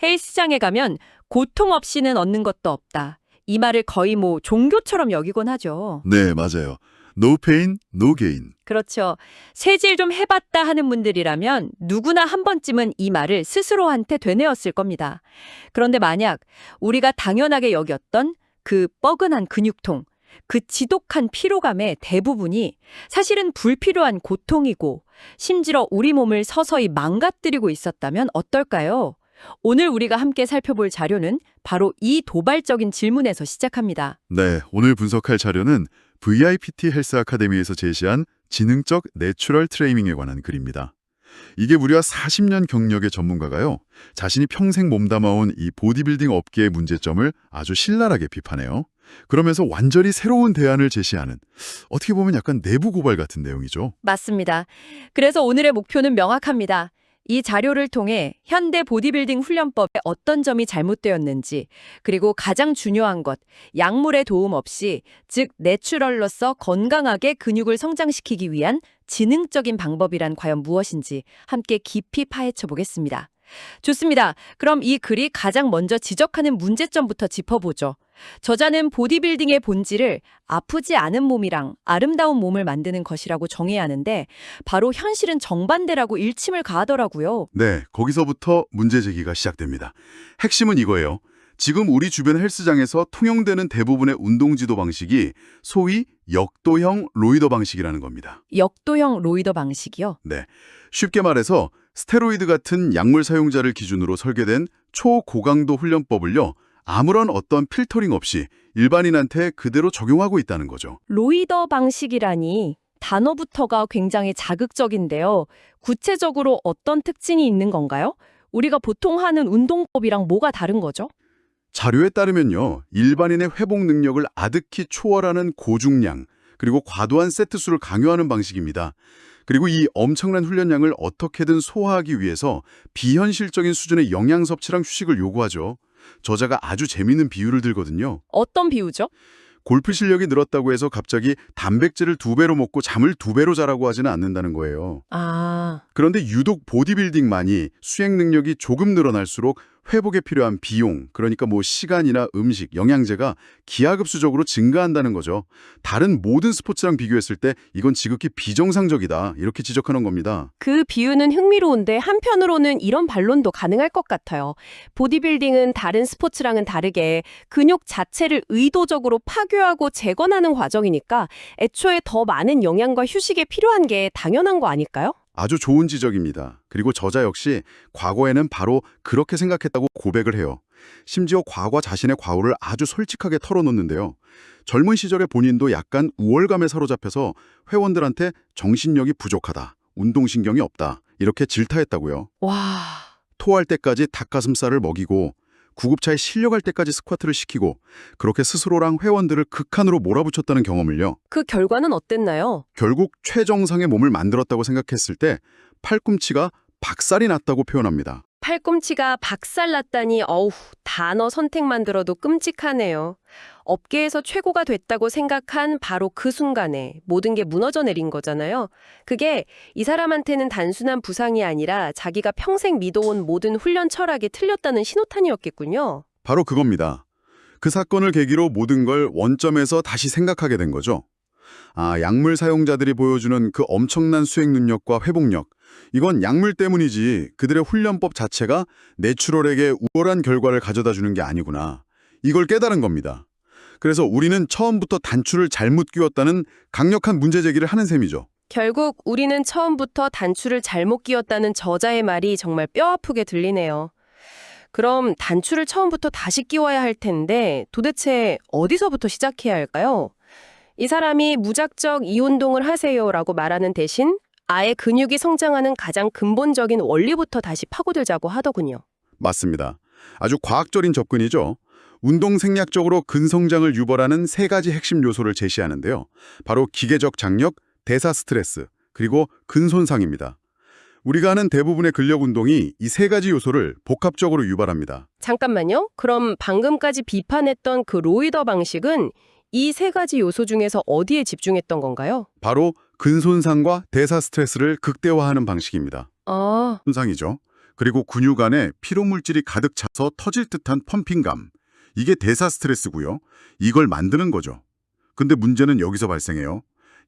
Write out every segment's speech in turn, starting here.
헬스장에 가면 고통 없이는 얻는 것도 없다. 이 말을 거의 종교처럼 여기곤 하죠. 네, 맞아요. No pain, no gain. 그렇죠. 새질 좀 해봤다 하는 분들이라면 누구나 한 번쯤은 이 말을 스스로한테 되뇌었을 겁니다. 그런데 만약 우리가 당연하게 여겼던 그 뻐근한 근육통, 그 지독한 피로감의 대부분이 사실은 불필요한 고통이고 심지어 우리 몸을 서서히 망가뜨리고 있었다면 어떨까요? 오늘 우리가 함께 살펴볼 자료는 바로 이 도발적인 질문에서 시작합니다. 네, 오늘 분석할 자료는 VIPT 헬스 아카데미에서 제시한 지능적 내추럴 트레이닝에 관한 글입니다. 이게 무려 40년 경력의 전문가가요, 자신이 평생 몸담아온 이 보디빌딩 업계의 문제점을 아주 신랄하게 비판해요. 그러면서 완전히 새로운 대안을 제시하는, 어떻게 보면 약간 내부 고발 같은 내용이죠. 맞습니다. 그래서 오늘의 목표는 명확합니다. 이 자료를 통해 현대 보디빌딩 훈련법에 어떤 점이 잘못되었는지, 그리고 가장 중요한 것, 약물의 도움 없이, 즉 내추럴로서 건강하게 근육을 성장시키기 위한 지능적인 방법이란 과연 무엇인지 함께 깊이 파헤쳐 보겠습니다. 좋습니다. 그럼 이 글이 가장 먼저 지적하는 문제점부터 짚어보죠. 저자는 보디빌딩의 본질을 아프지 않은 몸이랑 아름다운 몸을 만드는 것이라고 정의해야 하는데 바로 현실은 정반대라고 일침을 가하더라고요. 네, 거기서부터 문제 제기가 시작됩니다. 핵심은 이거예요. 지금 우리 주변 헬스장에서 통용되는 대부분의 운동 지도 방식이 소위 역도형 로이더 방식이라는 겁니다. 역도형 로이더 방식이요? 네, 쉽게 말해서 스테로이드 같은 약물 사용자를 기준으로 설계된 초고강도 훈련법을요, 아무런 어떤 필터링 없이 일반인한테 그대로 적용하고 있다는 거죠. 로이더 방식이라니 단어부터가 굉장히 자극적인데요. 구체적으로 어떤 특징이 있는 건가요? 우리가 보통 하는 운동법이랑 뭐가 다른 거죠? 자료에 따르면요, 일반인의 회복 능력을 아득히 초월하는 고중량, 그리고 과도한 세트 수를 강요하는 방식입니다. 그리고 이 엄청난 훈련량을 어떻게든 소화하기 위해서 비현실적인 수준의 영양 섭취랑 휴식을 요구하죠. 저자가 아주 재미있는 비유를 들거든요. 어떤 비유죠? 골프 실력이 늘었다고 해서 갑자기 단백질을 2배로 먹고 잠을 2배로 자라고 하지는 않는다는 거예요. 그런데 유독 보디빌딩만이 수행 능력이 조금 늘어날수록 회복에 필요한 비용, 그러니까 시간이나 음식, 영양제가 기하급수적으로 증가한다는 거죠. 다른 모든 스포츠랑 비교했을 때 이건 지극히 비정상적이다, 이렇게 지적하는 겁니다. 그 비유는 흥미로운데 한편으로는 이런 반론도 가능할 것 같아요. 보디빌딩은 다른 스포츠랑은 다르게 근육 자체를 의도적으로 파괴하고 재건하는 과정이니까 애초에 더 많은 영양과 휴식이 필요한 게 당연한 거 아닐까요? 아주 좋은 지적입니다. 그리고 저자 역시 과거에는 바로 그렇게 생각했다고 고백을 해요. 심지어 과거 자신의 과오를 아주 솔직하게 털어놓는데요. 젊은 시절에 본인도 약간 우월감에 사로잡혀서 회원들한테 정신력이 부족하다, 운동신경이 없다, 이렇게 질타했다고요. 와... 토할 때까지 닭가슴살을 먹이고 구급차에 실려갈 때까지 스쿼트를 시키고 그렇게 스스로랑 회원들을 극한으로 몰아붙였다는 경험을요. 그 결과는 어땠나요? 결국 최정상의 몸을 만들었다고 생각했을 때 팔꿈치가 박살이 났다고 표현합니다. 팔꿈치가 박살났다니 단어 선택만 들어도 끔찍하네요. 업계에서 최고가 됐다고 생각한 바로 그 순간에 모든 게 무너져 내린 거잖아요. 그게 이 사람한테는 단순한 부상이 아니라 자기가 평생 믿어온 모든 훈련 철학이 틀렸다는 신호탄이었겠군요. 바로 그겁니다. 그 사건을 계기로 모든 걸 원점에서 다시 생각하게 된 거죠. 약물 사용자들이 보여주는 그 엄청난 수행 능력과 회복력, 이건 약물 때문이지 그들의 훈련법 자체가 내추럴에게 우월한 결과를 가져다 주는 게 아니구나. 이걸 깨달은 겁니다. 그래서 우리는 처음부터 단추를 잘못 끼웠다는 강력한 문제 제기를 하는 셈이죠. 결국 우리는 처음부터 단추를 잘못 끼웠다는 저자의 말이 정말 뼈아프게 들리네요. 그럼 단추를 처음부터 다시 끼워야 할 텐데 도대체 어디서부터 시작해야 할까요? 이 사람이 무작정 이 운동을 하세요라고 말하는 대신 아예 근육이 성장하는 가장 근본적인 원리부터 다시 파고들자고 하더군요. 맞습니다. 아주 과학적인 접근이죠. 운동 생략적으로 근성장을 유발하는 3가지 핵심 요소를 제시하는데요. 바로 기계적 장력, 대사 스트레스, 그리고 근손상입니다. 우리가 하는 대부분의 근력 운동이 이 3가지 요소를 복합적으로 유발합니다. 잠깐만요. 그럼 방금까지 비판했던 그 로이더 방식은 이 3가지 요소 중에서 어디에 집중했던 건가요? 바로 근손상과 대사 스트레스를 극대화하는 방식입니다. 아, 손상이죠. 그리고 근육 안에 피로물질이 가득 차서 터질 듯한 펌핑감. 이게 대사 스트레스고요. 이걸 만드는 거죠. 근데 문제는 여기서 발생해요.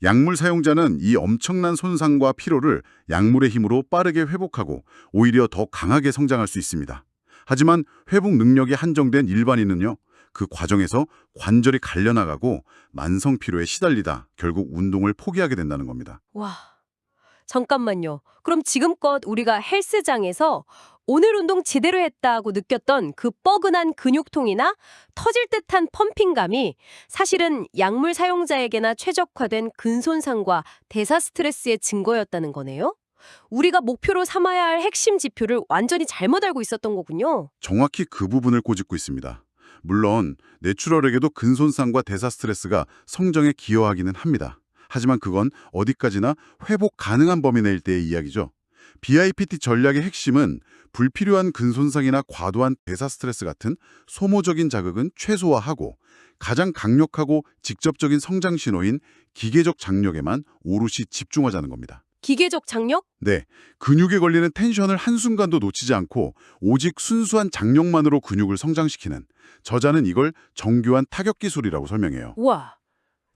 약물 사용자는 이 엄청난 손상과 피로를 약물의 힘으로 빠르게 회복하고 오히려 더 강하게 성장할 수 있습니다. 하지만 회복 능력이 한정된 일반인은요, 그 과정에서 관절이 갈려나가고 만성 피로에 시달리다 결국 운동을 포기하게 된다는 겁니다. 와, 잠깐만요. 그럼 지금껏 우리가 헬스장에서 오늘 운동 제대로 했다고 느꼈던 그 뻐근한 근육통이나 터질 듯한 펌핑감이 사실은 약물 사용자에게나 최적화된 근손상과 대사 스트레스의 증거였다는 거네요? 우리가 목표로 삼아야 할 핵심 지표를 완전히 잘못 알고 있었던 거군요. 정확히 그 부분을 꼬집고 있습니다. 물론 내추럴에게도 근손상과 대사 스트레스가 성장에 기여하기는 합니다. 하지만 그건 어디까지나 회복 가능한 범위 내일 때의 이야기죠. BIPT 전략의 핵심은 불필요한 근손상이나 과도한 대사 스트레스 같은 소모적인 자극은 최소화하고 가장 강력하고 직접적인 성장 신호인 기계적 장력에만 오롯이 집중하자는 겁니다. 기계적 장력? 네, 근육에 걸리는 텐션을 한순간도 놓치지 않고 오직 순수한 장력만으로 근육을 성장시키는, 저자는 이걸 정교한 타격 기술이라고 설명해요. 우와,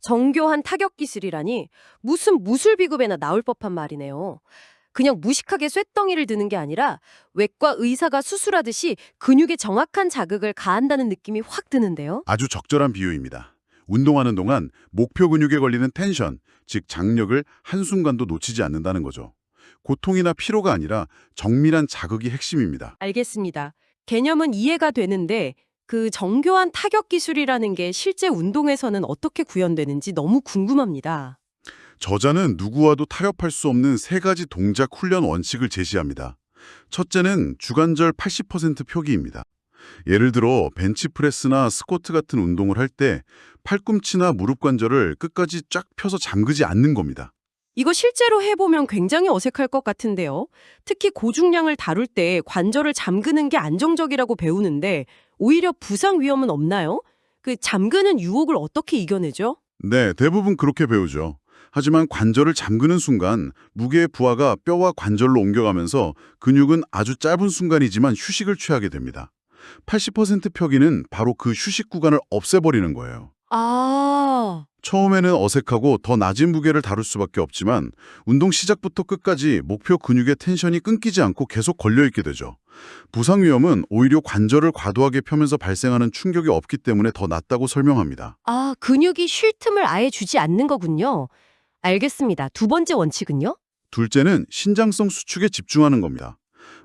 정교한 타격 기술이라니 무슨 무술 비급에나 나올 법한 말이네요. 그냥 무식하게 쇳덩이를 드는 게 아니라 외과 의사가 수술하듯이 근육에 정확한 자극을 가한다는 느낌이 확 드는데요. 아주 적절한 비유입니다. 운동하는 동안 목표 근육에 걸리는 텐션, 즉 장력을 한순간도 놓치지 않는다는 거죠. 고통이나 피로가 아니라 정밀한 자극이 핵심입니다. 알겠습니다. 개념은 이해가 되는데 그 정교한 타격 기술이라는 게 실제 운동에서는 어떻게 구현되는지 너무 궁금합니다. 저자는 누구와도 타협할 수 없는 3가지 동작 훈련 원칙을 제시합니다. 첫째는 주관절 80% 표기입니다. 예를 들어 벤치프레스나 스쿼트 같은 운동을 할 때 팔꿈치나 무릎 관절을 끝까지 쫙 펴서 잠그지 않는 겁니다. 이거 실제로 해보면 굉장히 어색할 것 같은데요. 특히 고중량을 다룰 때 관절을 잠그는 게 안정적이라고 배우는데 오히려 부상 위험은 없나요? 그 잠그는 유혹을 어떻게 이겨내죠? 네, 대부분 그렇게 배우죠. 하지만 관절을 잠그는 순간 무게의 부하가 뼈와 관절로 옮겨가면서 근육은 아주 짧은 순간이지만 휴식을 취하게 됩니다. 80% 표기는 바로 그 휴식 구간을 없애버리는 거예요. 아, 처음에는 어색하고 더 낮은 무게를 다룰 수밖에 없지만 운동 시작부터 끝까지 목표 근육의 텐션이 끊기지 않고 계속 걸려있게 되죠. 부상 위험은 오히려 관절을 과도하게 펴면서 발생하는 충격이 없기 때문에 더 낮다고 설명합니다. 근육이 쉴 틈을 아예 주지 않는 거군요. 알겠습니다. 두 번째 원칙은요? 둘째는 신장성 수축에 집중하는 겁니다.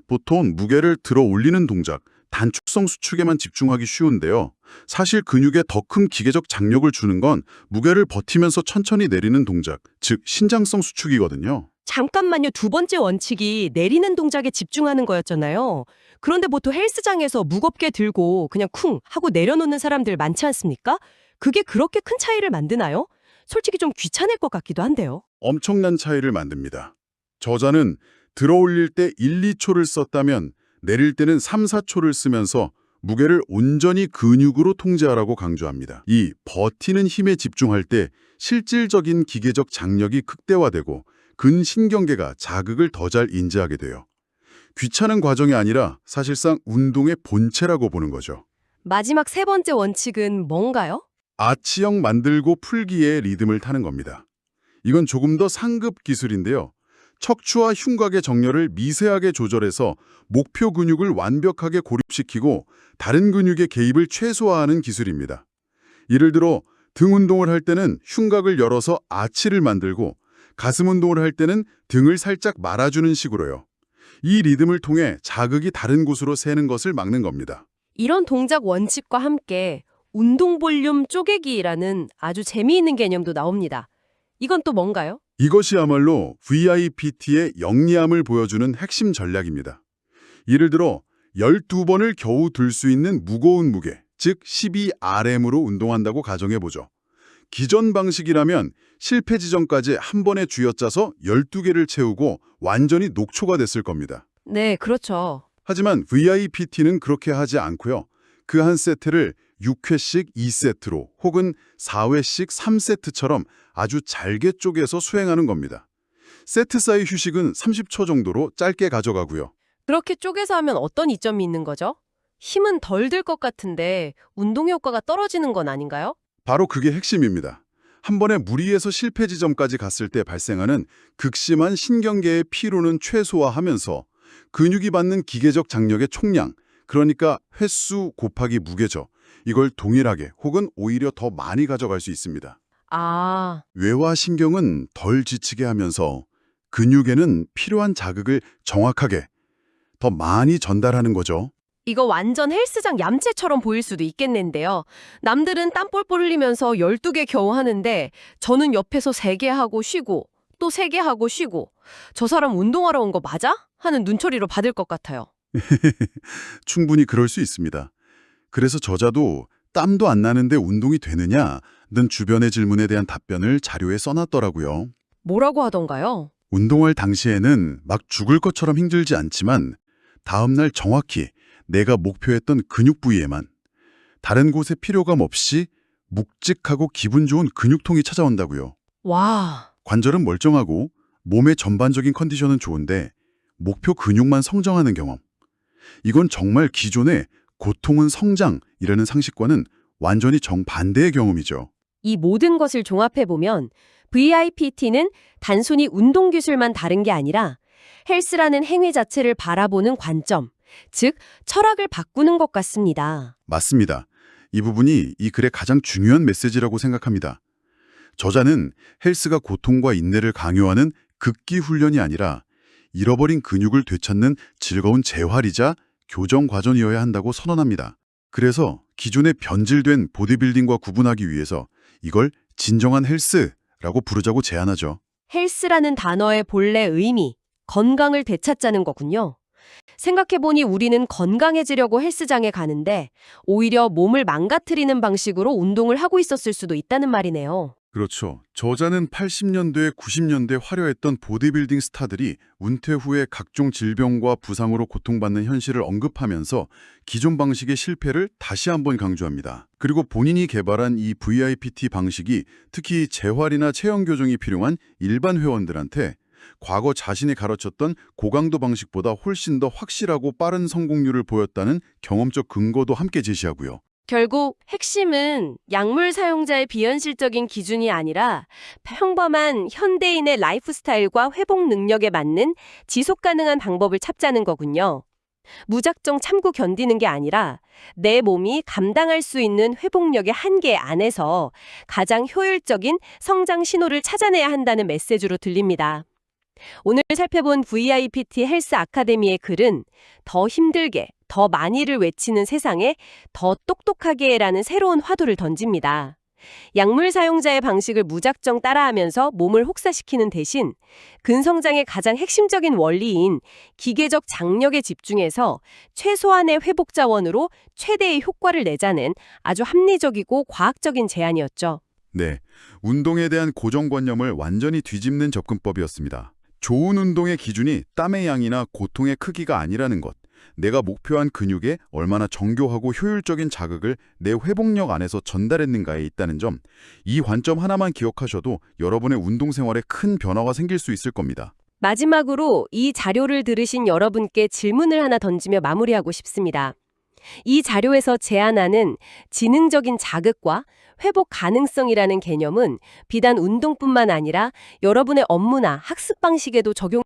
보통 무게를 들어 올리는 동작, 단축성 수축에만 집중하기 쉬운데요. 사실 근육에 더 큰 기계적 장력을 주는 건 무게를 버티면서 천천히 내리는 동작, 즉 신장성 수축이거든요. 잠깐만요. 두 번째 원칙이 내리는 동작에 집중하는 거였잖아요. 그런데 보통 헬스장에서 무겁게 들고 그냥 쿵 하고 내려놓는 사람들 많지 않습니까? 그게 그렇게 큰 차이를 만드나요? 솔직히 좀 귀찮을 것 같기도 한데요. 엄청난 차이를 만듭니다. 저자는 들어 올릴 때 1, 2초를 썼다면 내릴 때는 3, 4초를 쓰면서 무게를 온전히 근육으로 통제하라고 강조합니다. 이 버티는 힘에 집중할 때 실질적인 기계적 장력이 극대화되고 근신경계가 자극을 더 잘 인지하게 돼요. 귀찮은 과정이 아니라 사실상 운동의 본체라고 보는 거죠. 마지막 세 번째 원칙은 뭔가요? 아치형 만들고 풀기의 리듬을 타는 겁니다. 이건 조금 더 상급 기술인데요. 척추와 흉곽의 정렬을 미세하게 조절해서 목표 근육을 완벽하게 고립시키고 다른 근육의 개입을 최소화하는 기술입니다. 예를 들어 등 운동을 할 때는 흉곽을 열어서 아치를 만들고 가슴 운동을 할 때는 등을 살짝 말아주는 식으로요. 이 리듬을 통해 자극이 다른 곳으로 새는 것을 막는 겁니다. 이런 동작 원칙과 함께 운동 볼륨 쪼개기라는 아주 재미있는 개념도 나옵니다. 이건 또 뭔가요? 이것이야말로 VIPT의 영리함을 보여주는 핵심 전략입니다. 예를 들어 12번을 겨우 들 수 있는 무거운 무게, 즉 12RM으로 운동한다고 가정해보죠. 기존 방식이라면 실패 지점까지 한 번에 쥐어짜서 12개를 채우고 완전히 녹초가 됐을 겁니다. 네, 그렇죠. 하지만 VIPT는 그렇게 하지 않고요. 그 한 세트를 6회씩 2세트로 혹은 4회씩 3세트처럼 아주 잘게 쪼개서 수행하는 겁니다. 세트 사이 휴식은 30초 정도로 짧게 가져가고요. 그렇게 쪼개서 하면 어떤 이점이 있는 거죠? 힘은 덜 들 것 같은데 운동 효과가 떨어지는 건 아닌가요? 바로 그게 핵심입니다. 한 번에 무리해서 실패 지점까지 갔을 때 발생하는 극심한 신경계의 피로는 최소화하면서 근육이 받는 기계적 장력의 총량, 그러니까 횟수 곱하기 무게죠. 이걸 동일하게 혹은 오히려 더 많이 가져갈 수 있습니다. 아, 뇌와 신경은 덜 지치게 하면서 근육에는 필요한 자극을 정확하게 더 많이 전달하는 거죠. 이거 완전 헬스장 얌체처럼 보일 수도 있겠는데요. 남들은 땀 뻘뻘 흘리면서 12개 겨우 하는데 저는 옆에서 3개 하고 쉬고 또 3개 하고 쉬고 저 사람 운동하러 온 거 맞아? 하는 눈초리로 받을 것 같아요. 충분히 그럴 수 있습니다. 그래서 저자도 땀도 안 나는데 운동이 되느냐는 주변의 질문에 대한 답변을 자료에 써놨더라고요. 뭐라고 하던가요? 운동할 당시에는 막 죽을 것처럼 힘들지 않지만 다음날 정확히 내가 목표했던 근육 부위에만 다른 곳에 필요감 없이 묵직하고 기분 좋은 근육통이 찾아온다고요. 와, 관절은 멀쩡하고 몸의 전반적인 컨디션은 좋은데 목표 근육만 성장하는 경험. 이건 정말 기존의 고통은 성장이라는 상식과는 완전히 정반대의 경험이죠. 이 모든 것을 종합해보면 VIPT는 단순히 운동 기술만 다른 게 아니라 헬스라는 행위 자체를 바라보는 관점, 즉 철학을 바꾸는 것 같습니다. 맞습니다. 이 부분이 이 글의 가장 중요한 메시지라고 생각합니다. 저자는 헬스가 고통과 인내를 강요하는 극기 훈련이 아니라 잃어버린 근육을 되찾는 즐거운 재활이자 교정 과정이어야 한다고 선언합니다. 그래서 기존의 변질된 보디빌딩과 구분하기 위해서 이걸 진정한 헬스라고 부르자고 제안하죠. 헬스라는 단어의 본래 의미, 건강을 되찾자는 거군요. 생각해보니 우리는 건강해지려고 헬스장에 가는데 오히려 몸을 망가뜨리는 방식으로 운동을 하고 있었을 수도 있다는 말이네요. 그렇죠. 저자는 80년대, 90년대 화려했던 보디빌딩 스타들이 은퇴 후에 각종 질병과 부상으로 고통받는 현실을 언급하면서 기존 방식의 실패를 다시 한번 강조합니다. 그리고 본인이 개발한 이 VIPT 방식이 특히 재활이나 체형 교정이 필요한 일반 회원들한테 과거 자신이 가르쳤던 고강도 방식보다 훨씬 더 확실하고 빠른 성공률을 보였다는 경험적 근거도 함께 제시하고요. 결국 핵심은 약물 사용자의 비현실적인 기준이 아니라 평범한 현대인의 라이프 스타일과 회복 능력에 맞는 지속 가능한 방법을 찾자는 거군요. 무작정 참고 견디는 게 아니라 내 몸이 감당할 수 있는 회복력의 한계 안에서 가장 효율적인 성장 신호를 찾아내야 한다는 메시지로 들립니다. 오늘 살펴본 VIPT 헬스 아카데미의 글은 더 힘들게, 더 많이를 외치는 세상에 더 똑똑하게라는 새로운 화두를 던집니다. 약물 사용자의 방식을 무작정 따라하면서 몸을 혹사시키는 대신 근성장의 가장 핵심적인 원리인 기계적 장력에 집중해서 최소한의 회복 자원으로 최대의 효과를 내자는 아주 합리적이고 과학적인 제안이었죠. 네, 운동에 대한 고정관념을 완전히 뒤집는 접근법이었습니다. 좋은 운동의 기준이 땀의 양이나 고통의 크기가 아니라는 것, 내가 목표한 근육에 얼마나 정교하고 효율적인 자극을 내 회복력 안에서 전달했는가에 있다는 점, 이 관점 하나만 기억하셔도 여러분의 운동 생활에 큰 변화가 생길 수 있을 겁니다. 마지막으로 이 자료를 들으신 여러분께 질문을 하나 던지며 마무리하고 싶습니다. 이 자료에서 제안하는 지능적인 자극과 회복 가능성이라는 개념은 비단 운동뿐만 아니라 여러분의 업무나 학습 방식에도 적용